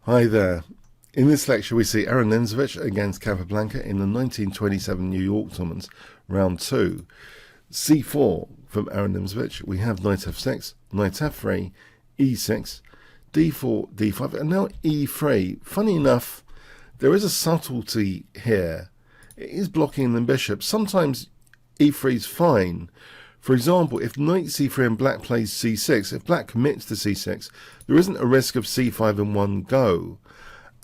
Hi there. In this lecture we see Nimzovich against Capablanca in the 1927 New York tournament, round 2. c4 from Nimzovich. We have knight f6, knight f3, e6, d4, d5, and now e3. Funny enough, there is a subtlety here. It is blocking the bishop. Sometimes e3 is fine. For example, if knight c3 and black plays c6, if black commits to c6, there isn't a risk of c5 in one go.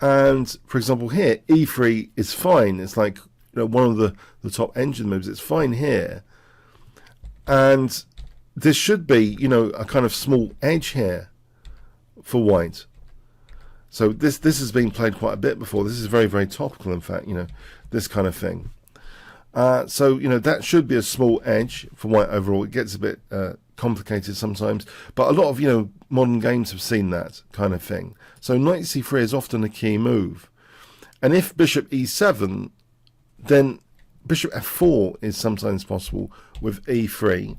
And for example here, e3 is fine. It's like one of the top engine moves. It's fine here. And this should be, a kind of small edge here for white. So this has been played quite a bit before. This is very, very topical, in fact, this kind of thing. So that should be a small edge for white overall. It gets a bit complicated sometimes, but a lot of modern games have seen that kind of thing. So knight c3 is often a key move, and if bishop e7, then bishop f4 is sometimes possible with e3,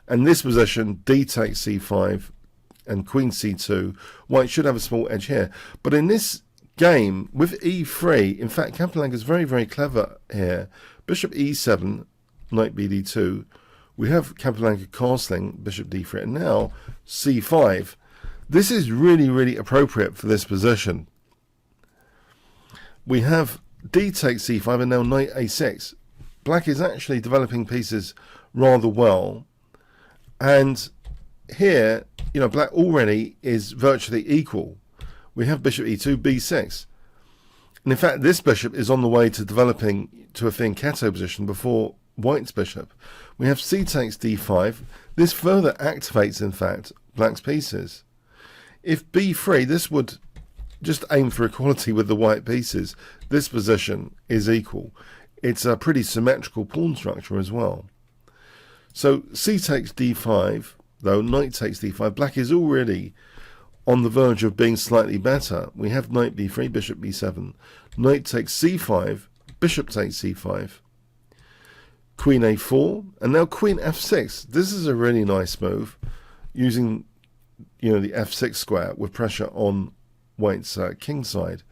and this position d takes c5 and queen c2. White should have a small edge here, but in this game with e3, in fact, Capablanca is very, very clever here. Bishop e7, knight bd2. We have Capablanca castling bishop d3, and now c5. This is really, really appropriate for this position. We have d takes c5 and now knight a6. Black is actually developing pieces rather well, and here, black already is virtually equal. We have bishop e2, b6. And in fact, this bishop is on the way to developing to a fianchetto position before white's bishop. We have c takes d5. This further activates, in fact, black's pieces. If b3, this would just aim for equality with the white pieces. This position is equal. It's a pretty symmetrical pawn structure as well. So c takes d5, though, knight takes d5. Black is already on the verge of being slightly better. We have knight b3, bishop b7, knight takes c5, bishop takes c5, queen a4, and now queen f6. This is a really nice move, using the f6 square with pressure on white's king side.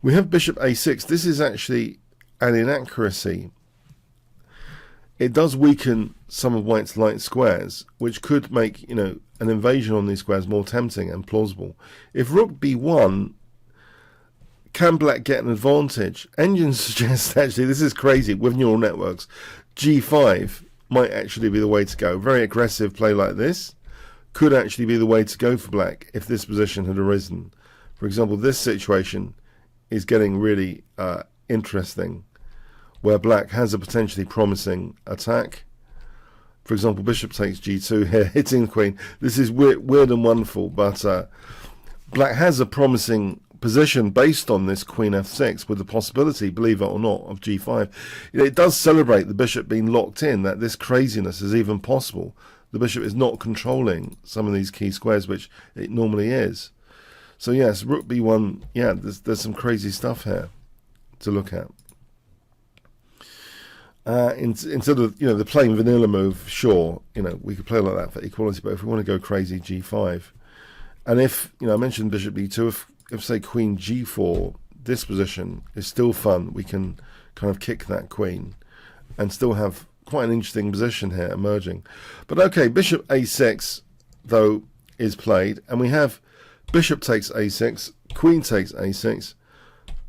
We have bishop a6. This is actually an inaccuracy. It does weaken some of white's light squares, which could make an invasion on these squares more tempting and plausible. If rook b1, can black get an advantage? Engines suggest, actually, this is crazy with neural networks, g5 might actually be the way to go. Very aggressive play like this could actually be the way to go for black if this position had arisen. For example, this situation is getting really interesting, where black has a potentially promising attack. For example, bishop takes g2 here, hitting the queen. This is weird and wonderful, but black has a promising position based on this queen f6 with the possibility, believe it or not, of g5. It does celebrate the bishop being locked in, that this craziness is even possible. The bishop is not controlling some of these key squares, which it normally is. So yes, rook b1, yeah, there's some crazy stuff here to look at. Instead of the plain vanilla move, sure, we could play like that for equality, but if we want to go crazy, g5. And if I mentioned bishop b2, if say queen g4, this position is still fun. We can kind of kick that queen and still have quite an interesting position here emerging. But okay, bishop a6 though is played, and we have bishop takes a6, queen takes a6,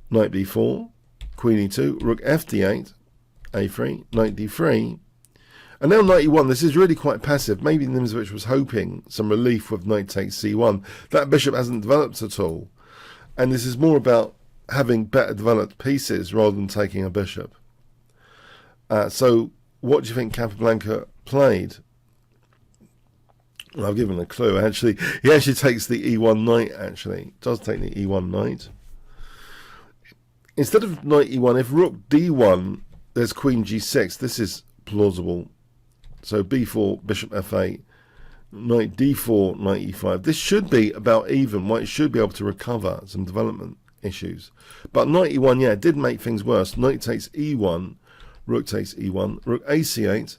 knight b4, queen e2, rook fd8, a3, knight d3, and now knight e1. This is really quite passive. Maybe Nimzovich was hoping some relief with knight takes c1. That bishop hasn't developed at all, and this is more about having better developed pieces rather than taking a bishop. So what do you think Capablanca played? Well, I've given a clue. Actually, he actually takes the e1 knight. Actually, does take the e1 knight instead of knight e1. If rook d1, there's queen g6. This is plausible. So b4, bishop f8, knight d4, knight e5. This should be about even. White should be able to recover some development issues. But knight e1, yeah, did make things worse. Knight takes e1, rook takes e1, rook ac8,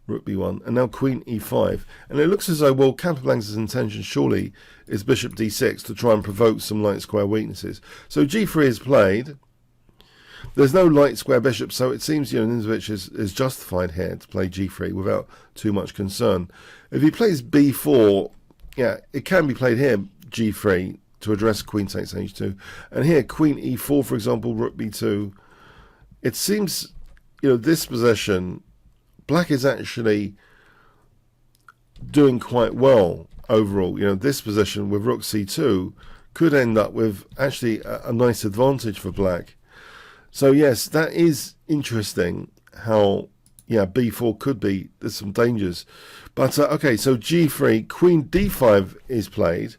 rook b1, and now queen e5. And it looks as though, well, Capablanca's intention surely is bishop d6 to try and provoke some light square weaknesses. So g3 is played. There's no light square bishop, so it seems, Nimzovich is justified here to play g3 without too much concern. If he plays b4, yeah, it can be played here, g3, to address queen takes h2. And here, queen e4, for example, rook b2. It seems, this position, black is actually doing quite well overall. This position with rook c2 could end up with actually a nice advantage for black. So yes, that is interesting how, b4 could be, there's some dangers. But okay, so g3, queen d5 is played.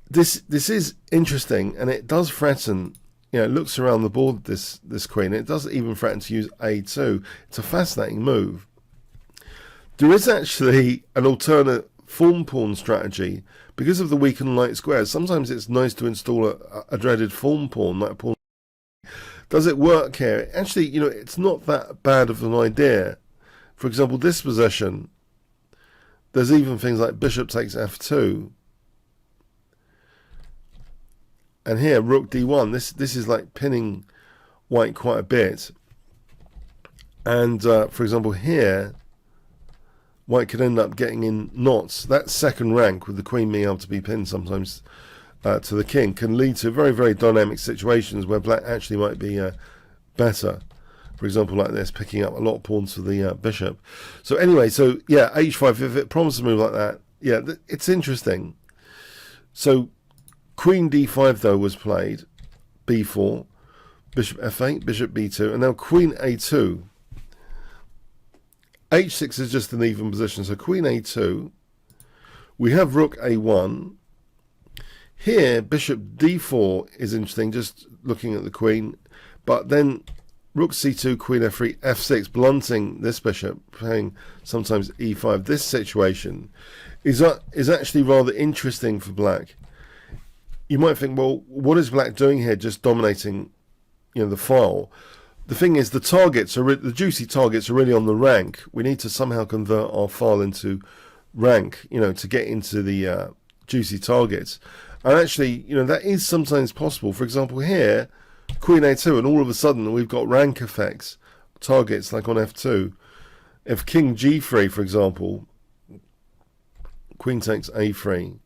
This is interesting, and it does threaten, it looks around the board, this queen. It does even threaten to use a2. It's a fascinating move. There is actually an alternate form pawn strategy because of the weak and light squares. Sometimes it's nice to install a dreaded form pawn, like a pawn. Does it work here? Actually, it's not that bad of an idea. For example, this position, there's even things like bishop takes f2. And here, rook d1. This is like pinning white quite a bit. And, for example, here, white could end up getting in knots. That second rank, with the queen being able to be pinned sometimes to the king, can lead to very, very dynamic situations where black actually might be better. For example, like this, picking up a lot of pawns for the bishop. So anyway, so yeah, h5, if it promises a move like that, yeah, it's interesting. So queen d5, though, was played, b4, bishop f8, bishop b2, and now queen a2. h6 is just an even position, so queen a2. We have rook a1. Here, bishop d4 is interesting, just looking at the queen. But then rook c2, queen f3, f6, blunting this bishop, playing sometimes e5. This situation is actually rather interesting for black. You might think, well, what is black doing here, just dominating, the file? The thing is, the juicy targets are really on the rank. We need to somehow convert our file into rank, to get into the juicy targets. And actually, that is sometimes possible. For example, here, queen a2, and all of a sudden we've got rank effects, targets like on f2. If king g3, for example, queen takes a3,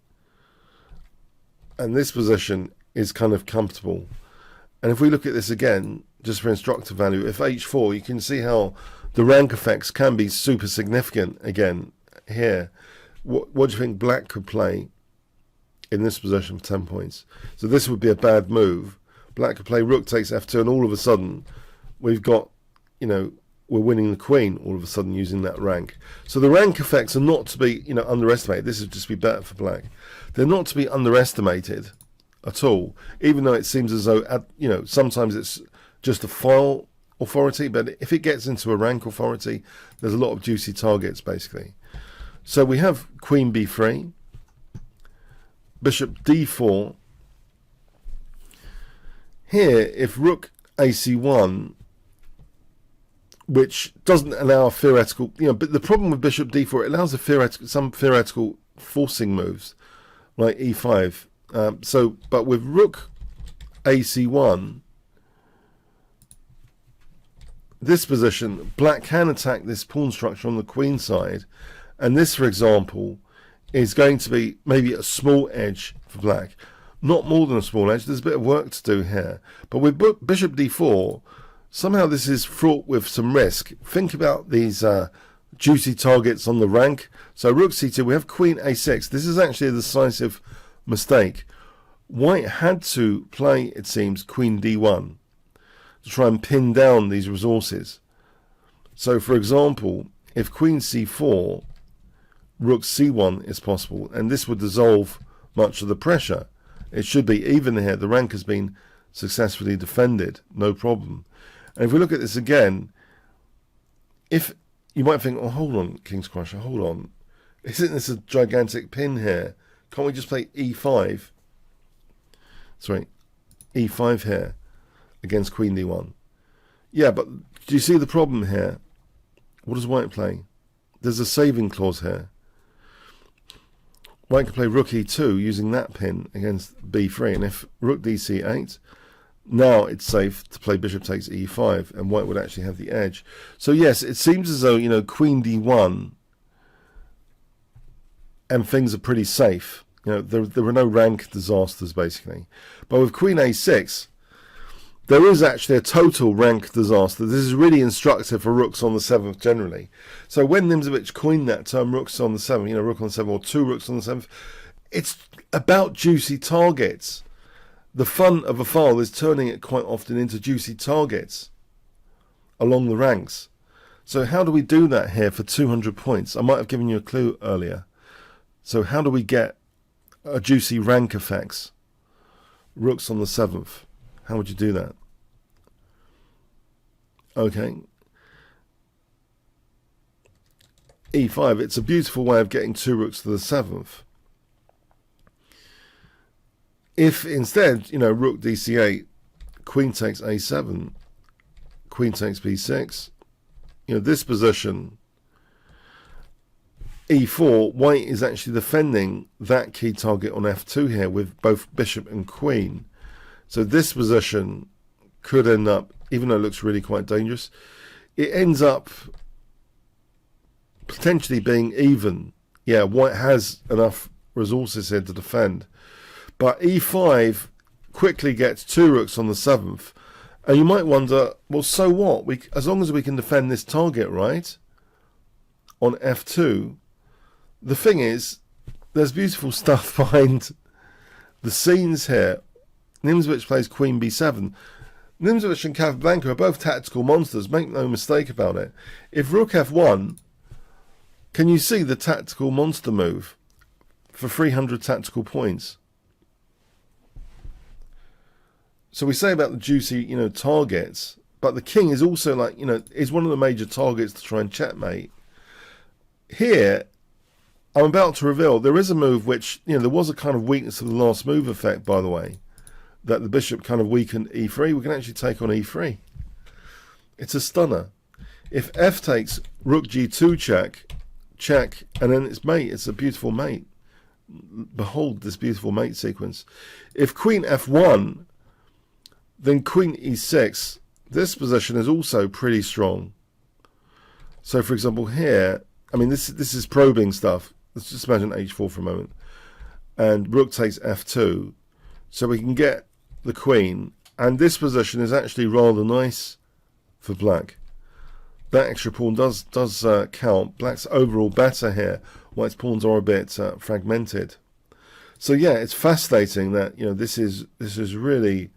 and this position is kind of comfortable. And if we look at this again, just for instructive value, if h4, you can see how the rank effects can be super significant again here. What do you think black could play in this position for 10 points? So this would be a bad move. Black could play rook takes f2, and all of a sudden we've got, we're winning the queen all of a sudden using that rank. So the rank effects are not to be, underestimated. This would just be better for black. They're not to be underestimated at all, even though it seems as though, sometimes it's just a file authority, but if it gets into a rank authority, there's a lot of juicy targets, basically. So we have queen b3, bishop d4. Here, if rook ac1, which doesn't allow a theoretical, but the problem with bishop d4, it allows some theoretical forcing moves, like e5. But with rook ac1, this position, black can attack this pawn structure on the queen side, and this, for example, is going to be maybe a small edge for black. Not more than a small edge. There's a bit of work to do here. But with bishop d4, somehow this is fraught with some risk. Think about these juicy targets on the rank. So rook c2, we have queen a6. This is actually a decisive mistake. White had to play, it seems, queen d1 to try and pin down these resources. So, for example, if queen c4, rook c1 is possible, and this would dissolve much of the pressure. It should be even here. The rank has been successfully defended, no problem. And if we look at this again, if you might think, oh, hold on, Kingscrusher, hold on. Isn't this a gigantic pin here? Can't we just play e5? Sorry, e5 here against queen d1. Yeah, but do you see the problem here? What does white play? There's a saving clause here. White can play rook e2 using that pin against b3, and if rook dc8, now it's safe to play bishop takes e5, and white would actually have the edge. So yes, it seems as though, you know, queen d1, and things are pretty safe. You know, there were no rank disasters basically. But with queen a6, there is actually a total rank disaster. This is really instructive for rooks on the 7th generally. So when Nimzovich coined that term, rooks on the 7th, you know, rook on the 7th or two rooks on the 7th, it's about juicy targets. The fun of a file is turning it quite often into juicy targets along the ranks. So how do we do that here for 200 points? I might have given you a clue earlier. So how do we get a juicy rank effects? Rooks on the 7th. How would you do that? Okay. E5. It's a beautiful way of getting two rooks to the 7th. If instead, you know, rook dc8, queen takes a7, queen takes b6, you know, this position, e4, white is actually defending that key target on f2 here with both bishop and queen. So this position could end up, even though it looks really quite dangerous, it ends up potentially being even. Yeah, white has enough resources here to defend. But e5 quickly gets two rooks on the 7th. And you might wonder, well, so what? As long as we can defend this target, right? On f2. The thing is, there's beautiful stuff behind the scenes here. Nimzovich plays queen b7. Nimzovich and Capablanca are both tactical monsters, make no mistake about it. If rook f1, can you see the tactical monster move for 300 tactical points? So we say about the juicy, you know, targets, but the king is also like, you know, is one of the major targets to try and checkmate. Here, I'm about to reveal there is a move which, you know, there was a kind of weakness of the last move effect, by the way, that the bishop kind of weakened e3. We can actually take on e3. It's a stunner. If f takes rook g2 check, and then it's mate. It's a beautiful mate. Behold this beautiful mate sequence. If queen f1, then queen e6. This position is also pretty strong. So, for example, here, I mean, this is probing stuff. Let's just imagine h4 for a moment. And rook takes f2. So we can get the queen. And this position is actually rather nice for black. That extra pawn does count. Black's overall better here. White's pawns are a bit fragmented. So yeah, it's fascinating that, you know, this is really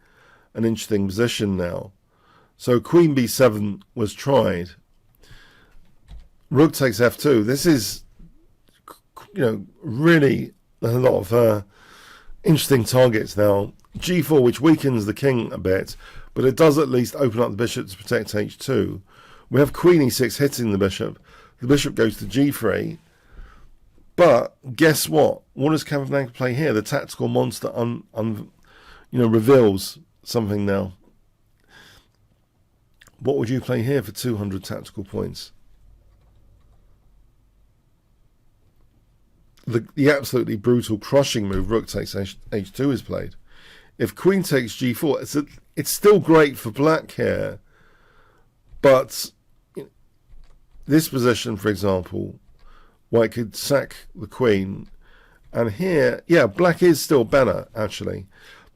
an interesting position now. So queen b7 was tried. Rook takes f2. This is, you know, really a lot of interesting targets now. g4, which weakens the king a bit, but it does at least open up the bishop to protect h2. We have queen e6 hitting the bishop. The bishop goes to g3. But guess what? What does Capablanca play here? The tactical monster reveals something now. What would you play here for 200 tactical points? The absolutely brutal crushing move, rook takes h2, is played. If queen takes g4, it's still great for black here, but this position, for example, white could sack the queen, and here, yeah, black is still better actually,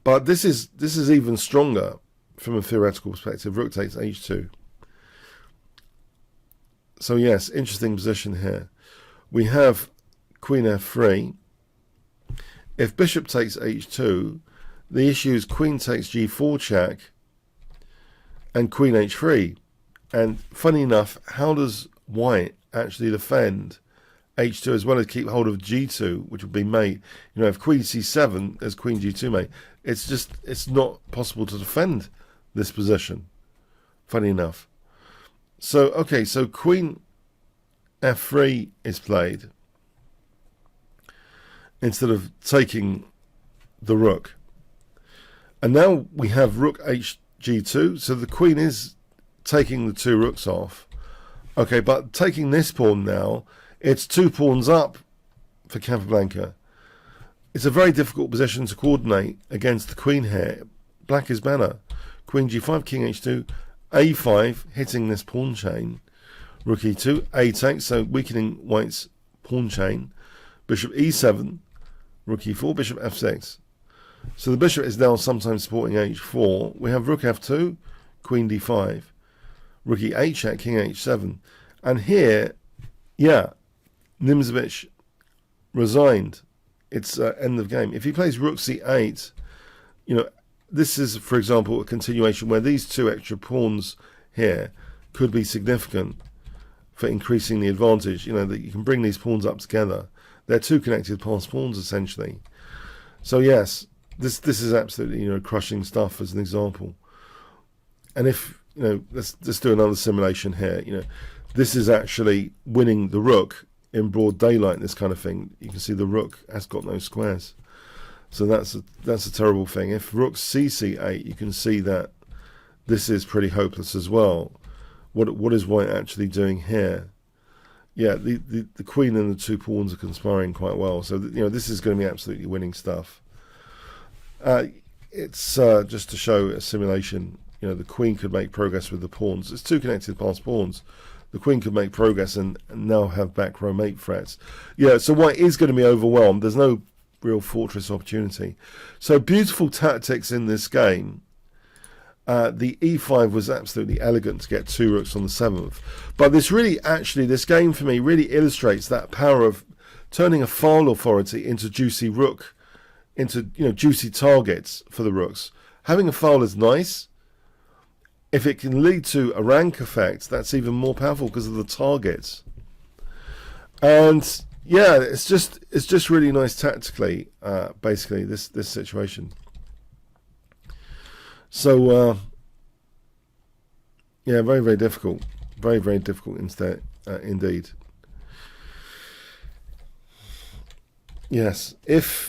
but this is even stronger from a theoretical perspective. Rook takes h2. So yes, interesting position here. We have queen f3. If bishop takes h2, the issue is queen takes g4 check and queen h3. And funny enough, how does white actually defend h2 as well as keep hold of g2, which would be mate? You know, if queen c7, there's queen g2 mate. It's not possible to defend this position, funny enough. So, okay, so queen f3 is played instead of taking the rook. And now we have rook hg2, so the queen is taking the two rooks off. Okay, but taking this pawn now, it's 2 pawns up for Capablanca. It's a very difficult position to coordinate against the queen here. Black is better. Queen g5, king h2, a5, hitting this pawn chain. Rook e2, a takes, so weakening white's pawn chain. Bishop e7, rook e4, bishop f6. So the bishop is now sometimes supporting h4. We have rook f2, queen d5, rook e8 check, king h7. And here, yeah, Nimzovich resigned. It's end of game. If he plays rook c8, you know, this is, for example, a continuation where these 2 extra pawns here could be significant for increasing the advantage. You know, that you can bring these pawns up together. They're 2 connected passed pawns, essentially. So, yes, this is absolutely, you know, crushing stuff as an example. And if, you know, let's do another simulation here. You know, this is actually winning the rook in broad daylight, this kind of thing. You can see the rook has got no squares, so that's a terrible thing. If rook c8, you can see that this is pretty hopeless as well. What is white actually doing here? Yeah, the queen and the 2 pawns are conspiring quite well, so you know, this is going to be absolutely winning stuff. It's just to show a simulation. You know, the queen could make progress with the pawns. It's 2 connected passed pawns. The queen could make progress and now have back row mate threats. Yeah, so white is going to be overwhelmed. There's no real fortress opportunity. So beautiful tactics in this game. The e5 was absolutely elegant to get 2 rooks on the 7th. But this game for me really illustrates that power of turning a file authority into juicy rook, into, you know, juicy targets for the rooks. Having a file is nice. If it can lead to a rank effect, that's even more powerful because of the targets. And yeah, it's just really nice tactically, basically this situation. So yeah, very, very difficult, very, very difficult instead, indeed. Yes, it's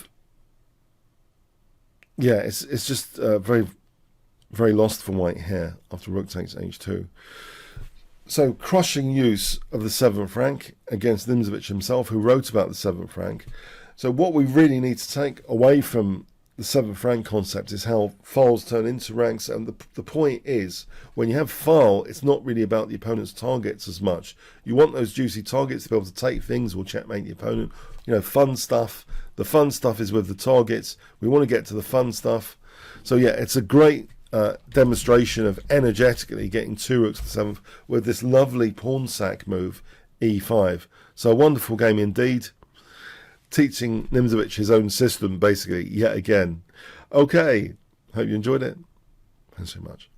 just very, very lost for white here after rook takes h2. So crushing use of the 7th rank against Nimzovich himself, who wrote about the 7th rank. So what we really need to take away from the 7th rank concept is how files turn into ranks. And the point is, when you have file, it's not really about the opponent's targets as much. You want those juicy targets to be able to take things or checkmate the opponent. You know, fun stuff. The fun stuff is with the targets. We want to get to the fun stuff. So yeah, it's a great demonstration of energetically getting 2 rooks to the 7th with this lovely pawn sack move, e5. So a wonderful game indeed, teaching Nimzovich his own system basically yet again. Okay, hope you enjoyed it. Thanks so much.